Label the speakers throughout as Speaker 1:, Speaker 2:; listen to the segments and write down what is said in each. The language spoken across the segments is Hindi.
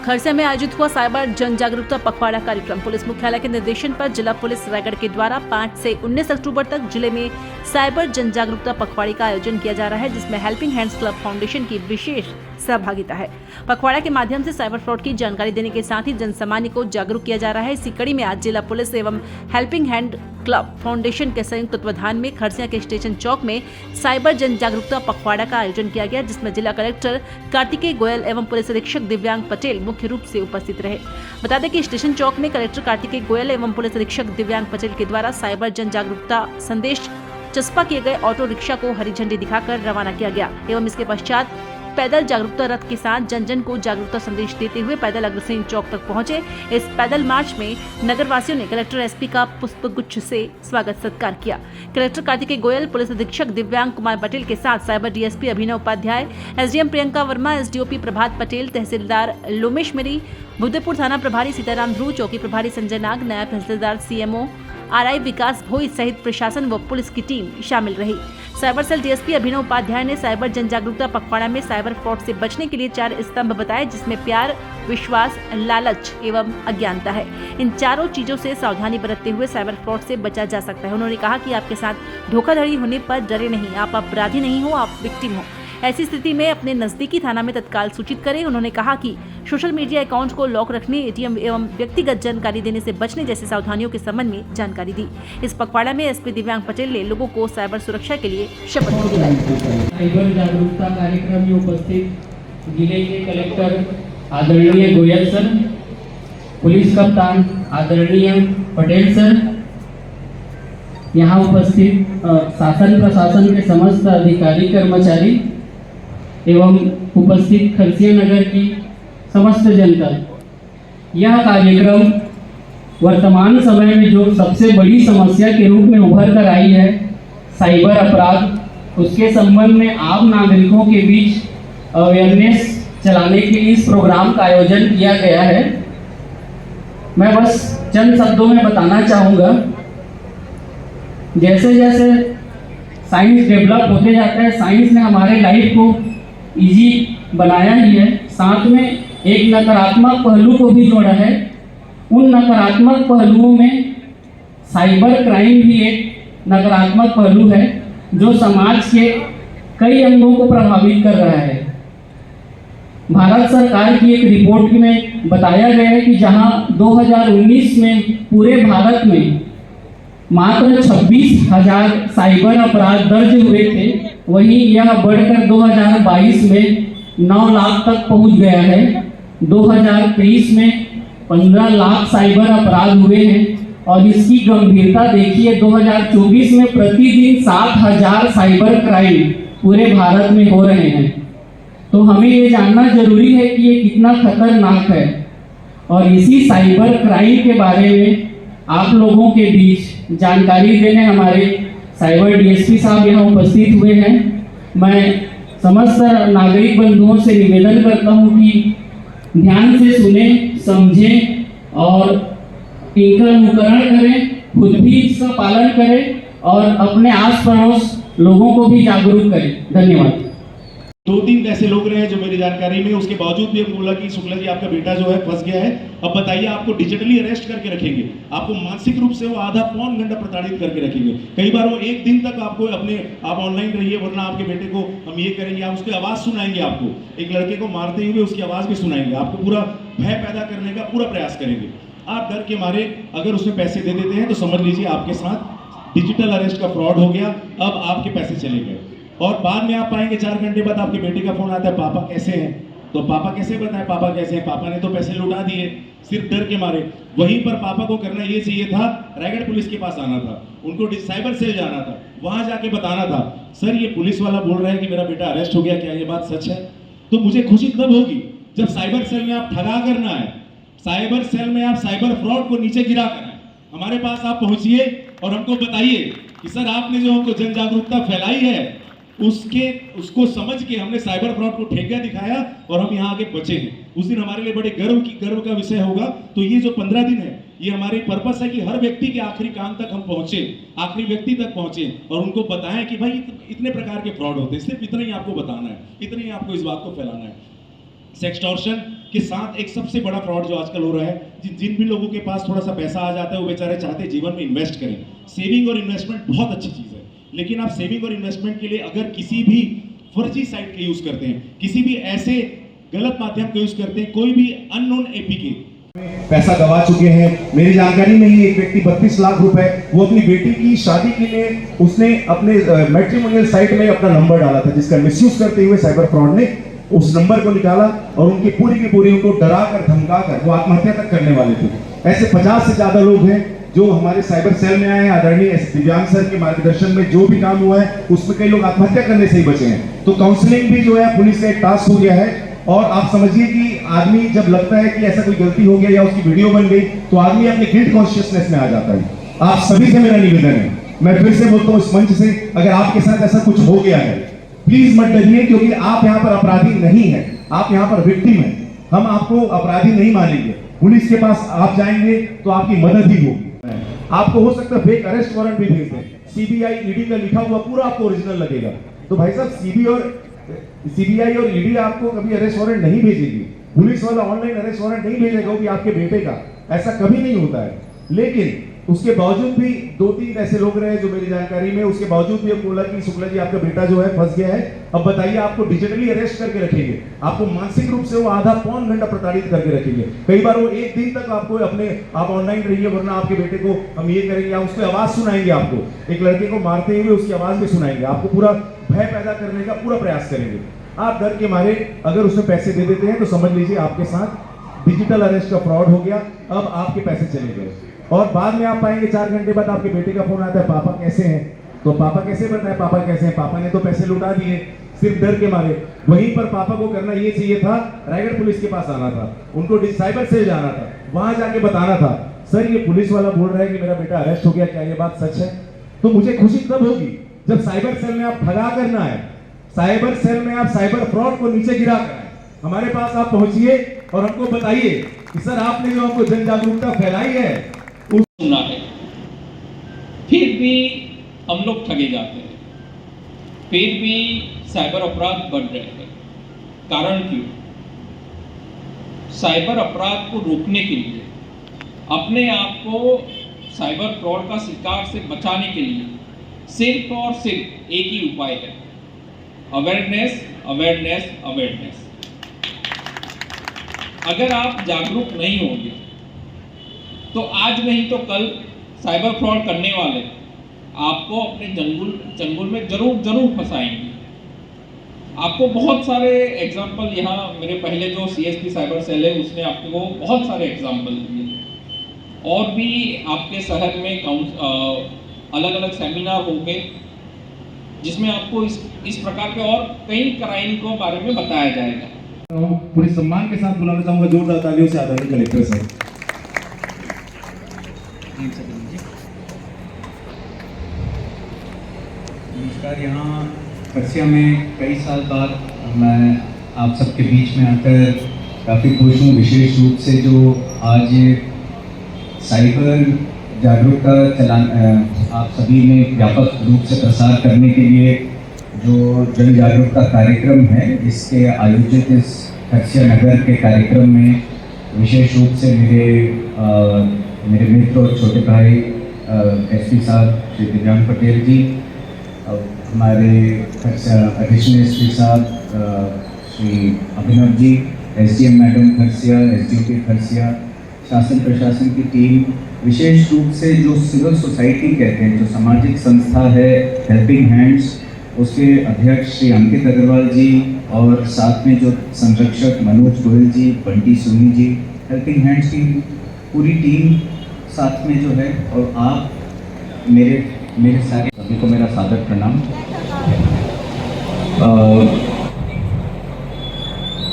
Speaker 1: खरसिया में आयोजित हुआ साइबर जन जागरूकता पखवाड़ा कार्यक्रम। पुलिस मुख्यालय के निर्देशन पर जिला पुलिस रायगढ़ के द्वारा 5 से 19 अक्टूबर तक जिले में साइबर जन जागरूकता पखवाड़े का आयोजन किया जा रहा है, जिसमें हेल्पिंग हैंड्स क्लब फाउंडेशन की विशेष सहभागिता है। पखवाड़ा के माध्यम से साइबर फ्रॉड की जानकारी देने के साथ ही जन सामान्य को जागरूक किया जा रहा है। इसी कड़ी में आज जिला पुलिस एवं हेल्पिंग हैंड क्लब फाउंडेशन के संयुक्त तत्वाधान में खरसिया के स्टेशन चौक में साइबर जन जागरूकता पखवाड़ा का आयोजन किया गया, जिसमें जिला कलेक्टर कार्तिकेय गोयल एवं पुलिस अधीक्षक दिव्यांग पटेल मुख्य रूप से उपस्थित रहे। बता दें कि स्टेशन चौक में कलेक्टर कार्तिकेय गोयल एवं पुलिस अधीक्षक दिव्यांग पटेल के द्वारा साइबर जन जागरूकता संदेश चस्पा किए गए ऑटो रिक्शा को हरी झंडी दिखाकर रवाना किया गया एवं इसके पश्चात पैदल जागरूकता रथ के साथ जन जन को जागरूकता संदेश देते हुए पैदल अग्रसेन चौक तक पहुंचे। इस पैदल मार्च में नगर वासियों ने कलेक्टर एसपी का पुष्प गुच्छ से स्वागत सत्कार किया। कलेक्टर कार्तिकेय गोयल, पुलिस अधीक्षक दिव्यांग कुमार पटेल के साथ साइबर डीएसपी अभिनव उपाध्याय, एसडीएम प्रियंका वर्मा, एसडीओपी प्रभात पटेल, तहसीलदार लोमेश मेरी, बुद्धपुर थाना प्रभारी सीताराम ध्रुव, चौकी प्रभारी संजय नाग, नायब तहसीलदार सीएमओ आरआई विकास भोई सहित प्रशासन व पुलिस की टीम शामिल रही। साइबर सेल डीएसपी अभिनव उपाध्याय ने साइबर जन जागरूकता पखवाड़ा में साइबर फ्रॉड से बचने के लिए 4 स्तंभ बताए, जिसमें प्यार, विश्वास, लालच एवं अज्ञानता है। इन चारों चीजों से सावधानी बरतते हुए साइबर फ्रॉड से बचा जा सकता है। उन्होंने कहा कि आपके साथ धोखाधड़ी होने पर डरे नहीं, आप अपराधी नहीं हो, आप विक्टिम हो। ऐसी स्थिति में अपने नजदीकी थाना में तत्काल सूचित करें। उन्होंने कहा कि सोशल मीडिया अकाउंट को लॉक रखने, एटीएम एवं व्यक्तिगत जानकारी देने से बचने जैसी सावधानियों के संबंध में जानकारी दी। इस पखवाड़ा में एसपी दिव्यांग पटेल ने लोगों को साइबर सुरक्षा के लिए शपथ दिलाई।
Speaker 2: साइबर जागरूकता कार्यक्रम में उपस्थित जिले के कलेक्टर आदरणीय गोयल सर, पुलिस कप्तान आदरणीय पटेल सर, यहाँ उपस्थित शासन प्रशासन के समस्त अधिकारी कर्मचारी एवं उपस्थित खरसिया नगर की समस्त जनता, यह कार्यक्रम वर्तमान समय में जो सबसे बड़ी समस्या के रूप में उभर कर आई है, साइबर अपराध, उसके संबंध में आम नागरिकों के बीच अवेयरनेस चलाने के लिए इस प्रोग्राम का आयोजन किया गया है। मैं बस चंद शब्दों में बताना चाहूँगा, जैसे जैसे साइंस डेवलप होते जाता है, साइंस ने हमारे लाइफ को इजी बनाया ही है, साथ में एक नकारात्मक पहलू को भी जोड़ा है। उन नकारात्मक पहलुओं में साइबर क्राइम भी एक नकारात्मक पहलू है, जो समाज के कई अंगों को प्रभावित कर रहा है। भारत सरकार की एक रिपोर्ट में बताया गया है कि जहां 2019 में पूरे भारत में मात्र 26,000 साइबर अपराध दर्ज हुए थे, वहीं यह बढ़कर 2022 में 9 लाख तक पहुंच गया है। 2023 में 15 लाख साइबर अपराध हुए हैं और इसकी गंभीरता देखिए, 2024 में प्रतिदिन 7,000 साइबर क्राइम पूरे भारत में हो रहे हैं। तो हमें ये जानना जरूरी है कि ये कितना खतरनाक है, और इसी साइबर क्राइम के बारे में आप लोगों के बीच जानकारी देने हमारे साइबर डीएसपी साहब यहाँ उपस्थित हुए हैं। मैं समस्त नागरिक बंधुओं से निवेदन करता हूँ कि ध्यान से सुने, समझें और इनका अनुकरण करें, खुद भी इसका पालन करें और अपने आस पड़ोस लोगों को भी जागरूक करें। धन्यवाद।
Speaker 3: 2-3 ऐसे लोग रहे जो मेरी जानकारी में, उसके बावजूद भी बोला कि शुक्ला जी आपका बेटा जो है फंस गया है, अब बताइए आपको डिजिटली अरेस्ट करके रखेंगे, आपको मानसिक रूप से वो आधा पौन घंटा प्रताड़ित करके रखेंगे। कई बार वो 1 दिन तक आपको आप ऑनलाइन रहिए वरना आपके बेटे को हम ये करेंगे, आप उसकी आवाज़ सुनाएंगे, आपको एक लड़के को मारते हुए उसकी आवाज़ भी सुनाएंगे, आपको पूरा भय पैदा करने का पूरा प्रयास करेंगे। आप डर के मारे अगर उसमें पैसे दे देते हैं तो समझ लीजिए आपके साथ डिजिटल अरेस्ट का फ्रॉड हो गया, अब आपके पैसे चले गए। और बाद में आप पाएंगे 4 घंटे बाद आपके बेटे का फोन आता है, पापा कैसे हैं? तो पापा कैसे बताएं पापा कैसे हैं? पापा ने तो पैसे लुटा दिए सिर्फ डर के मारे। वहीं पर पापा को करना ये चाहिए था, रायगढ़ पुलिस के पास आना था, उनको साइबर सेल जाना था, वहां जाके बताना था, सर ये पुलिस वाला बोल रहा है कि मेरा बेटा अरेस्ट हो गया, क्या ये बात सच है? तो मुझे खुशी तब होगी जब साइबर सेल में आप ठगा करना है, साइबर सेल में आप साइबर फ्रॉड को नीचे गिरा करना है, हमारे पास आप पहुंचिए और हमको बताइए कि सर आपने जो हमको जन जागरूकता फैलाई है उसको समझ के हमने साइबर फ्रॉड को ठेका दिखाया और हम यहाँ आगे बचे हैं। उस दिन हमारे लिए बड़े गर्व का विषय होगा। तो ये जो 15 दिन है, ये हमारी पर्पस है कि हर व्यक्ति के आखिरी काम तक हम पहुंचे, आखिरी व्यक्ति तक पहुंचे और उनको बताएं कि भाई इतने प्रकार के फ्रॉड होते हैं, सिर्फ इतना ही आपको बताना है, इतना ही आपको इस बात को फैलाना है। सेक्सटॉर्शन के साथ एक सबसे बड़ा फ्रॉड जो आजकल हो रहा है, जिन भी लोगों के पास थोड़ा सा पैसा आ जाता है वो बेचारे चाहते हैं जीवन में इन्वेस्ट करें। सेविंग और इन्वेस्टमेंट बहुत अच्छी चीज़ है, लेकिन आप सेविंग और इन्वेस्टमेंट के लिए अगर किसी भी फर्जी साइट का यूज़ करते हैं, किसी भी ऐसे गलत माध्यम का यूज़ करते हैं, कोई भी अननोन एपीके
Speaker 4: पैसा गवा चुके हैं। मेरी जानकारी में ही एक व्यक्ति 32 लाख रुपए वो अपनी बेटी की शादी के लिए उसने अपने मैट्रिमोनियल साइट में अपना नंबर डाला था, जिसका मिसयूज करते हुए साइबर फ्रॉड ने उस नंबर को निकाला और उनकी पूरी की पूरी उनको डरा कर धमका कर वो आत्महत्या तक करने वाले थे। ऐसे 50 से ज्यादा लोग हैं जो हमारे साइबर सेल में आए हैं। आदरणीय दिव्यांग सर के मार्गदर्शन में जो भी काम हुआ है उसमें कई लोग आत्महत्या करने से ही बचे हैं। तो काउंसलिंग भी जो है पुलिस का एक टास्क हो गया है। और आप समझिए कि आदमी जब लगता है कि ऐसा कोई गलती हो गया या उसकी वीडियो बन गई तो आदमी अपने गिल्ट कॉन्शियसनेस में आ जाता है। आप सभी से मेरा निवेदन है, मैं फिर से बोलता हूँ इस मंच से, अगर आपके साथ ऐसा कुछ हो गया है प्लीज मत डरिए, क्योंकि आप यहाँ पर अपराधी नहीं है, आप यहाँ पर विक्टिम है। हम आपको अपराधी नहीं मानेंगे। पुलिस के पास आप जाएंगे तो आपकी मदद ही होगी। आपको हो सकता है फेक अरेस्ट वारंट भी भेज दें, सीबीआई ईडी का लिखा हुआ पूरा आपको ओरिजिनल लगेगा। तो भाई साहब सीबीआई और ईडी आपको कभी अरेस्ट वारंट नहीं भेजेगी, पुलिस वाला ऑनलाइन अरेस्ट वारंट नहीं भेजेगा वो भी आपके बेटे का, ऐसा कभी नहीं होता है। लेकिन उसके बावजूद भी 2-3 ऐसे लोग रहे जो मेरी जानकारी में, उसके बावजूद भी अब बोला कि शुक्ला जी आपका बेटा जो है फंस गया है, अब बताइए आपको डिजिटली अरेस्ट करके रखेंगे, आपको मानसिक रूप से वो आधा पौन घंटा प्रताड़ित करके रखेंगे। कई बार वो 1 दिन तक आपको अपने आप ऑनलाइन रहिए वरना आपके बेटे को हम ये करेंगे, या उसकी आवाज सुनाएंगे, आपको एक लड़के को मारते हुए उसकी आवाज भी सुनाएंगे, आपको पूरा भय पैदा करने का पूरा प्रयास करेंगे। आप डर के मारे अगर उसमें पैसे दे देते हैं तो समझ लीजिए आपके साथ डिजिटल अरेस्ट का फ्रॉड हो गया, अब आपके पैसे चले गए। और बाद में आप पाएंगे 4 घंटे बाद आपके बेटे का फोन आता है, पापा कैसे हैं? तो पापा कैसे बताए पापा कैसे हैं? पापा ने तो पैसे लुटा दिए सिर्फ डर के मारे। वहीं पर पापा को करना ये चाहिए था, रायगढ़ पुलिस के पास आना था, उनको साइबर सेल जाना था, वहां जाके बताना था सर ये पुलिस वाला बोल रहा है कि मेरा बेटा अरेस्ट हो गया, क्या ये बात सच है? तो मुझे खुशी तब होगी जब साइबर सेल में आप ठगा करना है, साइबर सेल में आप साइबर फ्रॉड को नीचे गिरा कर आए, हमारे पास आप पहुंचिए और हमको बताइए कि सर आपने जो हमको जन जागरूकता फैलाई है
Speaker 5: सुना है, फिर भी हम लोग ठगे जाते हैं, फिर भी साइबर अपराध बढ़ रहे हैं। कारण क्यों? साइबर अपराध को रोकने के लिए, अपने आप को साइबर फ्रॉड का शिकार से बचाने के लिए सिर्फ और सिर्फ एक ही उपाय है, अवेयरनेस, अवेयरनेस, अवेयरनेस। अगर आप जागरूक नहीं होंगे तो आज नहीं तो कल साइबर फ्रॉड करने वाले आपको अपने चंगुल में जरूर फंसाएंगे। आपको बहुत सारे एग्जाम्पल यहाँ मेरे पहले जो सीएसपी साइबर सेल है उसने आपको बहुत सारे एग्जाम्पल दिए, और भी आपके शहर में अलग अलग सेमिनार होंगे जिसमें आपको इस प्रकार के और कई क्राइम को बारे में बताया जाएगा।
Speaker 4: पूरे सम्मान के साथ बुलाना चाहूंगा जोरदार तालियों से आदरणीय कलेक्टर साहब।
Speaker 6: नमस्कार। यहाँ खरसिया में कई साल बाद मैं आप सबके बीच में आकर काफ़ी खुश हूँ, विशेष रूप से जो आज साइबर जागरूकता आप सभी ने व्यापक रूप से प्रसार करने के लिए जो जन जागरूकता कार्यक्रम है, इसके आयोजित इस खरसिया नगर के कार्यक्रम में विशेष रूप से मेरे मित्र और छोटे भाई एसपी साहब श्री दिव्यांग पटेल जी, हमारे एडिशनल एसपी साहब Shri Abhinav ji, SDM madam Kharsia, SDOP Kharsia, शासन प्रशासन की टीम, विशेष रूप से जो सिविल सोसाइटी कहते हैं, जो सामाजिक संस्था है हेल्पिंग हैंड्स, उसके अध्यक्ष श्री अंकित अग्रवाल जी, और साथ में जो संरक्षक मनोज गोयल जी, बंटी सोनी जी, हेल्पिंग हैंड्स की पूरी टीम साथ में जो है, और आप मेरे सारे सभी को मेरा सादर प्रणाम।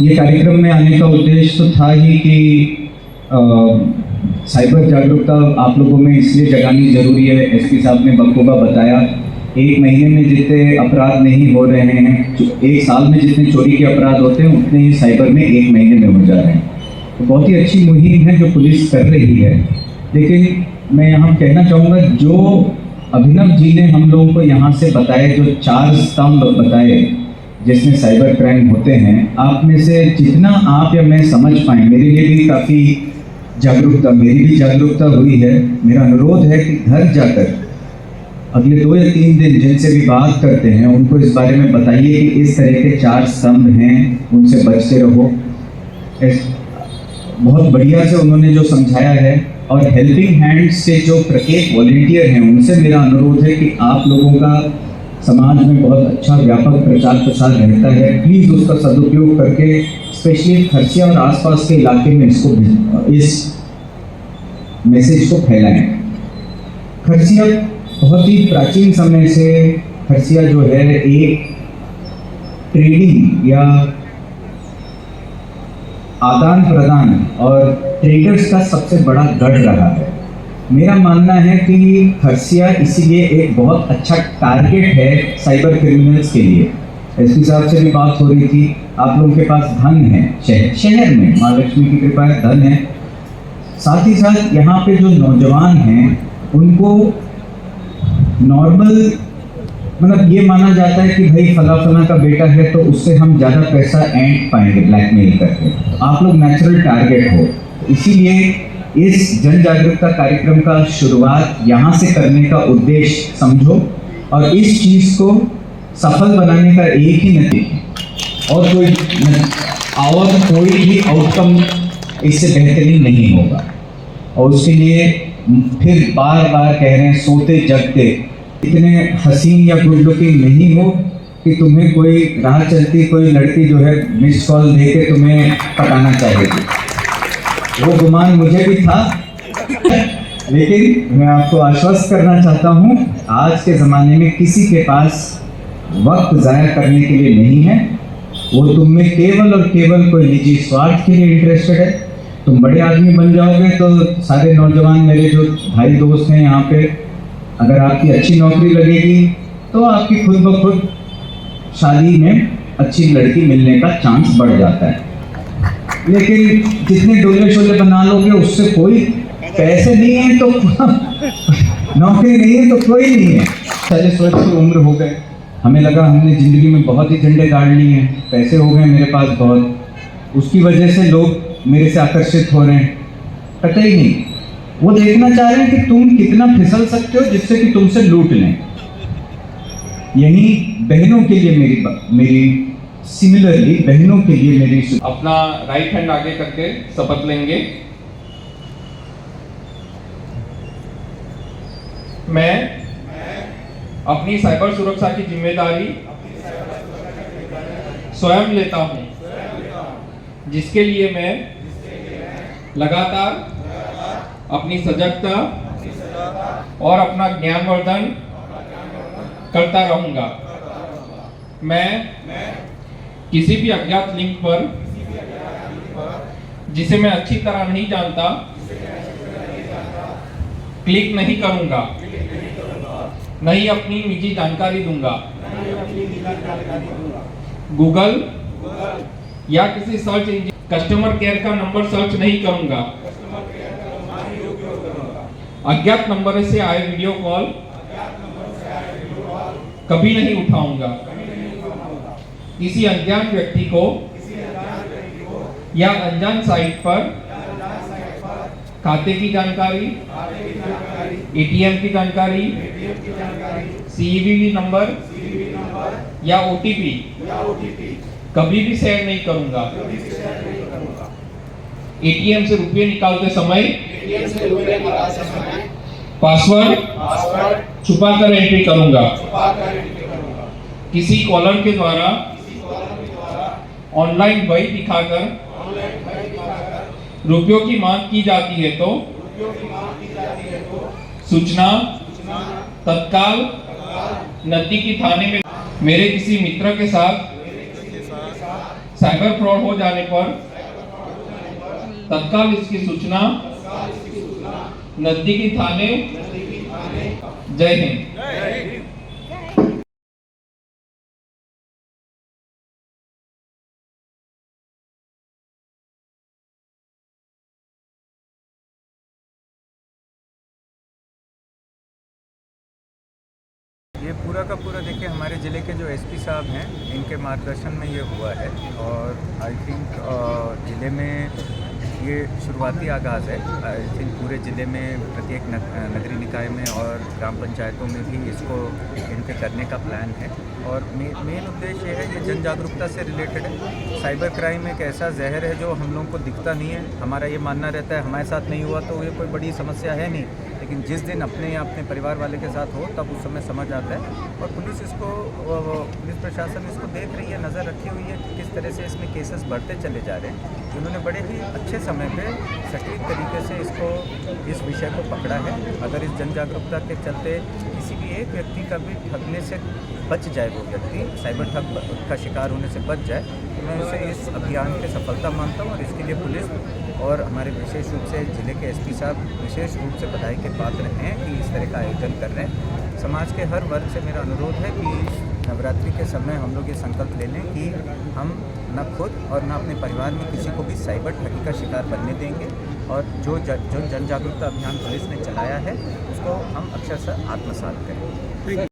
Speaker 6: ये कार्यक्रम में आने का उद्देश्य तो था ही कि साइबर जागरूकता आप लोगों में इसलिए जगानी जरूरी है। एसपी साहब ने बखूबा बताया, 1 महीने में जितने अपराध नहीं हो रहे हैं, 1 साल में जितने चोरी के अपराध होते हैं उतने ही साइबर में 1 महीने में हो जा रहे हैं। तो बहुत ही अच्छी मुहिम है जो पुलिस कर रही है। लेकिन मैं यहाँ कहना चाहूँगा, जो अभिनव जी ने हम लोगों को यहाँ से बताए, जो 4 स्तंभ बताए, जिसमें साइबर क्राइम होते हैं, आप में से जितना आप या मैं समझ पाएँ, मेरे लिए भी काफ़ी मेरी भी जागरूकता हुई है। मेरा अनुरोध है कि घर जाकर अगले 2 या 3 दिन जिनसे भी बात करते हैं उनको इस बारे में बताइए कि इस तरह के 4 स्तंभ हैं, उनसे बचते रहो। बहुत बढ़िया से उन्होंने जो समझाया है, और हेल्पिंग हैंड्स के जो प्रत्येक वॉलंटियर हैं उनसे मेरा अनुरोध है कि आप लोगों का समाज में बहुत अच्छा व्यापक प्रचार प्रसार रहता है, प्लीज़ उसका सदुपयोग करके स्पेशली खरसिया और आसपास के इलाके में इस मैसेज को फैलाएं। खरसिया बहुत ही प्राचीन समय से खरसिया जो है एक ट्रेडिंग या आदान प्रदान और ट्रेडर्स का सबसे बड़ा गढ़ रहा है। मेरा मानना है कि खरसिया इसीलिए एक बहुत अच्छा टारगेट है साइबर क्रिमिनल्स के लिए। एसपी साहब से भी बात हो रही थी, आप लोगों के पास धन है, शहर में माँ लक्ष्मी की कृपा है, धन है। साथ ही साथ यहाँ पे जो नौजवान हैं उनको नॉर्मल मतलब ये माना जाता है कि भाई फला का बेटा है तो उससे हम ज़्यादा पैसा एंड पाएंगे ब्लैकमेल करके। आप लोग नेचुरल टारगेट हो, इसीलिए इस जन जागरूकता कार्यक्रम का शुरुआत यहाँ से करने का उद्देश्य समझो, और इस चीज़ को सफल बनाने का एक ही नतीजा और कोई भी आउटकम इससे बेहतरीन नहीं होगा। और उसके लिए फिर बार बार कह रहे हैं, सोते जगते इतने हसीन या गुड लुकिंग नहीं हो कि तुम्हें कोई राह चलती कोई लड़की जो है मिस कॉल दे के तुम्हें पटाना चाहेगी। वो गुमान मुझे भी था, लेकिन मैं आपको आश्वस्त करना चाहता हूँ, आज के ज़माने में किसी के पास वक्त ज़ाया करने के लिए नहीं है। वो तुम में केवल और केवल कोई निजी स्वार्थ के लिए इंटरेस्टेड है। तुम बड़े आदमी बन जाओगे तो सारे नौजवान मेरे जो भाई दोस्त हैं यहाँ पे, अगर आपकी अच्छी नौकरी लगेगी तो आपकी खुद ब खुद शादी में अच्छी लड़की मिलने का चांस बढ़ जाता है। लेकिन जितने डोले शोले बना लोगे उससे कोई, पैसे नहीं है तो नौकरी नहीं है तो कोई नहीं है। 40 वर्ष की उम्र हो गए, हमें लगा हमने ज़िंदगी में बहुत ही झंडे गाड़ लिए हैं, पैसे हो गए मेरे पास बहुत, उसकी वजह से लोग मेरे से आकर्षित हो रहे हैं। कतई नहीं, वो देखना चाह रहे हैं कि तुम कितना फिसल सकते हो जिससे कि तुमसे लूट लें। यही बहनों के लिए मेरी सिमिलरली बहनों के लिए मेरी
Speaker 5: अपना राइट हैंड आगे करके शपथ लेंगे। मैं अपनी साइबर सुरक्षा की जिम्मेदारी स्वयं लेता हूं, जिसके लिए मैं लगातार अपनी सजगता और अपना ज्ञानवर्धन करता रहूंगा। मैं किसी भी अज्ञात लिंक पर जिसे मैं अच्छी तरह नहीं जानता क्लिक नहीं करूंगा, नहीं अपनी निजी जानकारी दूंगा। गूगल या किसी सर्च इंजन कस्टमर केयर का नंबर सर्च नहीं करूंगा। अज्ञात नंबर से आए वीडियो कॉल कभी नहीं उठाऊंगा। किसी अनजान व्यक्ति को या अनजान साइट पर खाते की जानकारी, एटीएम की जानकारी, सीवीवी नंबर या ओटीपी कभी भी शेयर नहीं करूंगा। एटीएम से रुपये निकालते समय पासवर्ड छुपाकर एंट्री करूंगा। किसी कॉलर के द्वारा ऑनलाइन बही दिखाकर रुपयों की मांग की जाती है तो सूचना तत्काल नजदीकी थाने में। मेरे किसी मित्र के साथ साइबर फ्रॉड हो जाने पर तत्काल इसकी सूचना नजदीकी थाने। जय हिंद।
Speaker 7: ये पूरा का पूरा देखिए हमारे ज़िले के जो एसपी साहब हैं इनके मार्गदर्शन में ये हुआ है और आई थिंक ज़िले में ये शुरुआती आगाज़ है। आई थिंक पूरे ज़िले में प्रत्येक नगरीय निकाय में और ग्राम पंचायतों में भी इसको इनके करने का प्लान है और मेन उद्देश्य ये है कि जन जागरूकता से रिलेटेड है। साइबर क्राइम एक ऐसा जहर है जो हम लोगों को दिखता नहीं है। हमारा ये मानना रहता है हमारे साथ नहीं हुआ तो ये कोई बड़ी समस्या है नहीं, लेकिन जिस दिन अपने या अपने परिवार वाले के साथ हो तब उस समय समझ आता है और पुलिस प्रशासन इसको देख रही है, नज़र रखी हुई है कि किस तरह से इसमें केसेस बढ़ते चले जा रहे हैं। उन्होंने बड़े ही अच्छे समय पे सटीक तरीके से इस विषय को पकड़ा है। अगर इस जन जागरूकता के चलते किसी भी एक व्यक्ति का भी ठगने से बच जाए, वो व्यक्ति साइबर ठग का शिकार होने से बच जाए, तो मैं उसे इस अभियान की सफलता मानता हूँ और इसके लिए पुलिस और हमारे विशेष रूप से ज़िले के एसपी साहब विशेष रूप से बधाई के पात्र हैं कि इस तरह का आयोजन कर रहे हैं। समाज के हर वर्ग से मेरा अनुरोध है कि नवरात्रि के समय हम लोग ये संकल्प ले लें कि हम न खुद और न अपने परिवार में किसी को भी साइबर ठगी का शिकार बनने देंगे और जो जन जागरूकता अभियान पुलिस ने चलाया है उसको हम अक्षरशः आत्मसात करें।